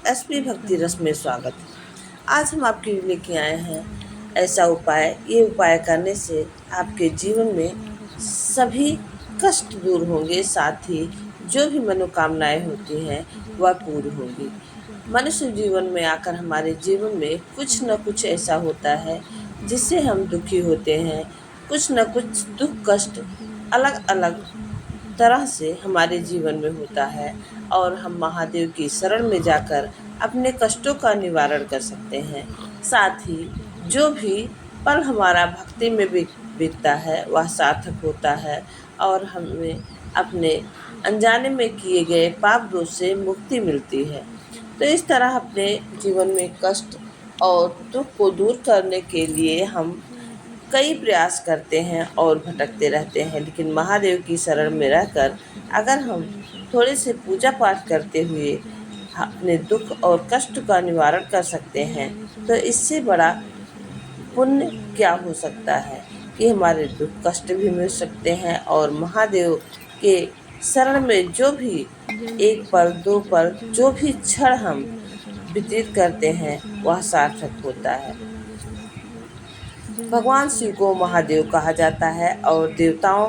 SP भक्ति रस में स्वागत। आज हम आपके लिए लेके आए हैं ऐसा उपाय। ये उपाय करने से आपके जीवन में सभी कष्ट दूर होंगे, साथ ही जो भी मनोकामनाएं होती हैं वह पूरी होंगी। मनुष्य जीवन में आकर हमारे जीवन में कुछ न कुछ ऐसा होता है जिससे हम दुखी होते हैं। कुछ न कुछ दुख कष्ट अलग अलग तरह से हमारे जीवन में होता है और हम महादेव की शरण में जाकर अपने कष्टों का निवारण कर सकते हैं। साथ ही जो भी पल हमारा भक्ति में बीतता है वह सार्थक होता है और हमें अपने अनजाने में किए गए पाप दोष से मुक्ति मिलती है। तो इस तरह अपने जीवन में कष्ट और दुख को दूर करने के लिए हम कई प्रयास करते हैं और भटकते रहते हैं, लेकिन महादेव की शरण में रहकर अगर हम थोड़े से पूजा पाठ करते हुए अपने दुख और कष्ट का निवारण कर सकते हैं तो इससे बड़ा पुण्य क्या हो सकता है कि हमारे दुख कष्ट भी मिल सकते हैं और महादेव के शरण में जो भी एक पल दो पल जो भी क्षण हम व्यतीत करते हैं वह सार्थक होता है। भगवान शिव को महादेव कहा जाता है और देवताओं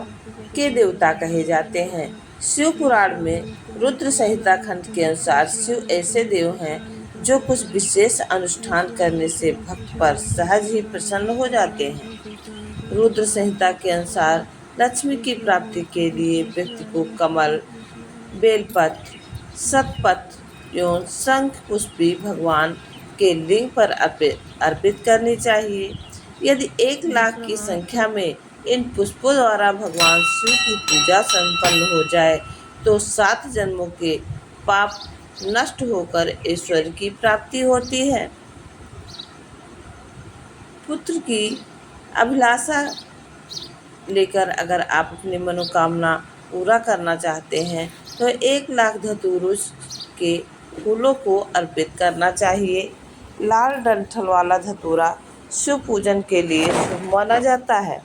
के देवता कहे जाते हैं। शिव पुराण में रुद्र संहिता खंड के अनुसार शिव ऐसे देव हैं जो कुछ विशेष अनुष्ठान करने से भक्त पर सहज ही प्रसन्न हो जाते हैं। रुद्र संहिता के अनुसार लक्ष्मी की प्राप्ति के लिए व्यक्ति को कमल, बेलपत्र, शतपत्र एवं शंख पुष्पी भगवान के लिंग पर अर्पित करनी चाहिए। यदि 1,00,000 की संख्या में इन पुष्पों द्वारा भगवान शिव की पूजा संपन्न हो जाए तो 7 जन्मों के पाप नष्ट होकर ईश्वर की प्राप्ति होती है। पुत्र की अभिलाषा लेकर अगर आप अपनी मनोकामना पूरा करना चाहते हैं तो 1,00,000 धतूरों के फूलों को अर्पित करना चाहिए। लाल डंठल वाला धतूरा शिव पूजन के लिए शुभ माना जाता है।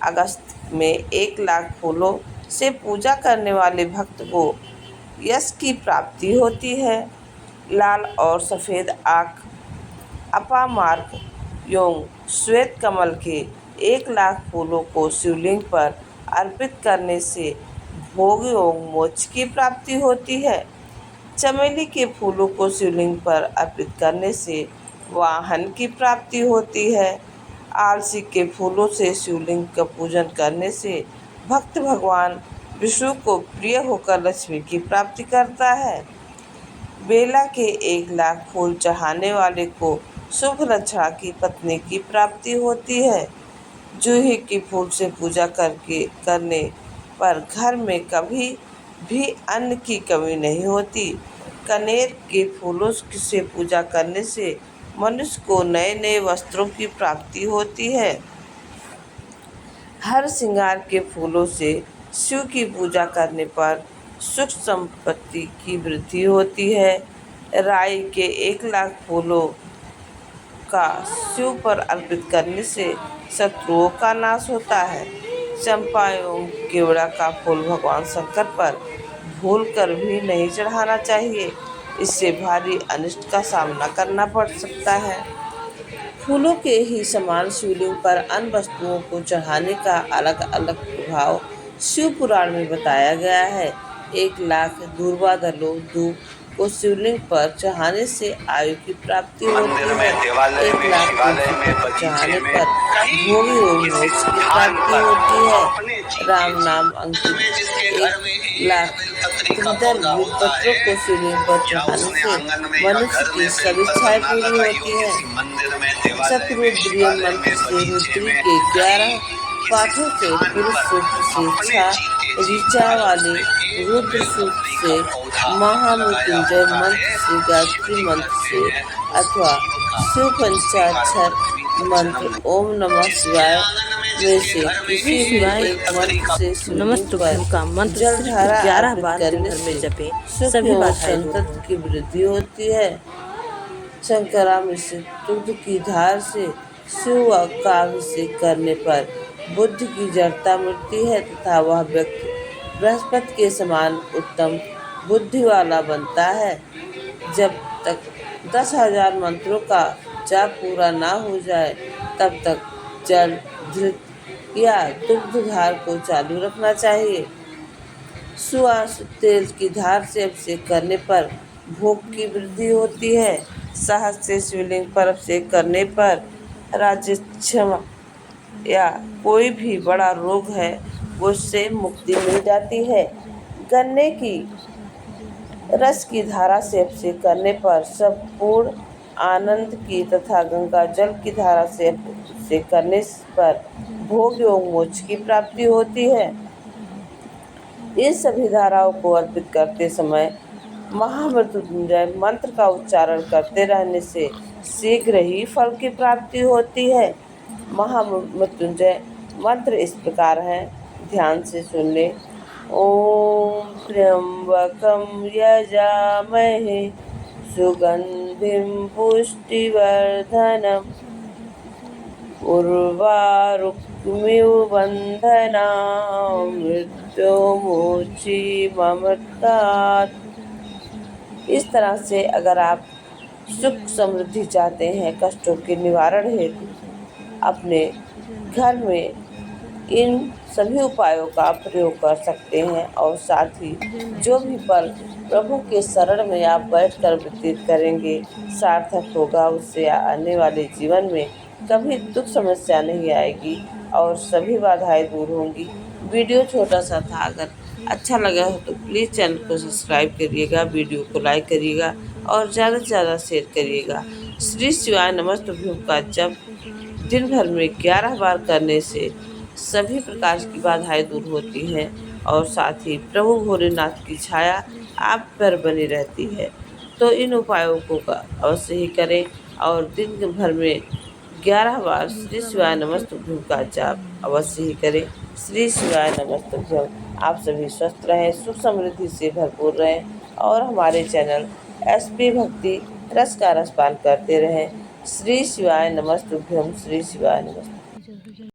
अगस्त में 1,00,000 फूलों से पूजा करने वाले भक्त को यश की प्राप्ति होती है। लाल और सफ़ेद आँख, अपामार्क एवं श्वेत कमल के 1,00,000 फूलों को शिवलिंग पर अर्पित करने से भोग एवं मोक्ष की प्राप्ति होती है। चमेली के फूलों को शिवलिंग पर अर्पित करने से वाहन की प्राप्ति होती है। आलसी के फूलों से शिवलिंग का पूजन करने से भक्त भगवान विष्णु को प्रिय होकर लक्ष्मी की प्राप्ति करता है। बेला के 1,00,000 फूल चढ़ाने वाले को शुभ लक्षणा की पत्नी की प्राप्ति होती है। जूही की फूल से पूजा करने पर घर में कभी भी अन्न की कमी नहीं होती। कनेर के फूलों से पूजा करने से मनुष्य को नए नए वस्त्रों की प्राप्ति होती है। हर श्रृंगार के फूलों से शिव की पूजा करने पर सुख संपत्ति की वृद्धि होती है। राई के 1,00,000 फूलों का शिव पर अर्पित करने से शत्रुओं का नाश होता है। चंपा एवं केवड़ा का फूल भगवान शंकर पर भूल कर भी नहीं चढ़ाना चाहिए, इससे भारी अनिष्ट का सामना करना पड़ सकता है। फूलों के ही समान शिवलिंग पर अन्य वस्तुओं को चढ़ाने का अलग अलग प्रभाव शिव पुराण में बताया गया है। 1,00,000 दूर्वा दलों धूप को शिवलिंग पर चढ़ाने से आयु की प्राप्ति होती है। 1,00,000 चढ़ाने पर भोग एवं मोक्ष की प्राप्ति होती है। राम नाम अंकित 1,00,000 त्रिदल पत्रों को शिवलिंग पर चढ़ाने से मनुष्य की सभी इच्छाएं पूरी होती हैं। शतरुद्रीय मंत्र से रुद्री के 11 पाठों से पुरुष सूक्त से ऋचा वाले रुद्र सूक्त से महामृत्युंजय मंत्र से गायत्री मंत्र से अथवा शिव पंचाक्षर मंत्र ओम नमः शिवाय में से किसी भी एक मंत्र से शिवलिंग का मंत्र जलधारा 11 बार करने में जपे सभी संतत की वृद्धि होती है। शंकरामिश्र दुग्ध की धार से शिव का अभिषेक करने पर बुद्धि की जड़ता मिटती है तथा वह व्यक्ति बृहस्पति के समान उत्तम बुद्धि वाला बनता है। जब तक 10,000 मंत्रों का जाप पूरा ना हो जाए तब तक जल, घृत या दुग्धधार को चालू रखना चाहिए। सुवास तेल की धार से अभिषेक करने पर भोग की वृद्धि होती है। शहद से शिवलिंग पर अभिषेक करने पर राज्यक्षमा या कोई भी बड़ा रोग है उससे मुक्ति मिल जाती है। गन्ने की रस की धारा से अभिषेक करने पर संपूर्ण आनंद की तथा गंगा जल की धारा से अभिषेक करने पर भोग एवं मोक्ष की प्राप्ति होती है। इन सभी धाराओं को अर्पित करते समय महामृत्युंजय मंत्र का उच्चारण करते रहने से शीघ्र ही फल की प्राप्ति होती है। महामृत्युंजय मंत्र इस प्रकार है, ध्यान से सुन ले। ओम त्र्यंबकं यजामहे सुगंधिं पुष्टिवर्धनम् उर्वारुकमिव बन्धनान् मृत्युर्मोक्षीममृतात्। इस तरह से अगर आप सुख समृद्धि चाहते हैं, कष्टों के निवारण हेतु अपने घर में इन सभी उपायों का प्रयोग कर सकते हैं और साथ ही जो भी पल प्रभु के शरण में आप बैठकर व्यतीत करेंगे सार्थक होगा। उससे आने वाले जीवन में कभी दुख समस्या नहीं आएगी और सभी बाधाएं दूर होंगी। वीडियो छोटा सा था, अगर अच्छा लगा हो तो प्लीज़ चैनल को सब्सक्राइब करिएगा, वीडियो को लाइक करिएगा और ज़्यादा से ज़्यादा शेयर करिएगा। श्री शिवाय नमस्तुभ्यं का जप दिन भर में 11 बार करने से सभी प्रकार की बाधाएं दूर होती हैं और साथ ही प्रभु भोलेनाथ की छाया आप पर बनी रहती है। तो इन उपायों को अवश्य ही करें और दिन भर में 11 बार श्री शिवाय नमस्तुभ्यं का जाप अवश्य ही करें। श्री शिवाय नमस्तुभ्यं। आप सभी स्वस्थ रहें, सुख समृद्धि से भरपूर रहें और हमारे चैनल SP भक्ति रस का रसपान करते रहें। श्री शिवाय नमस्तुभ्यं। श्री शिवाय नमस्तुभ्यं।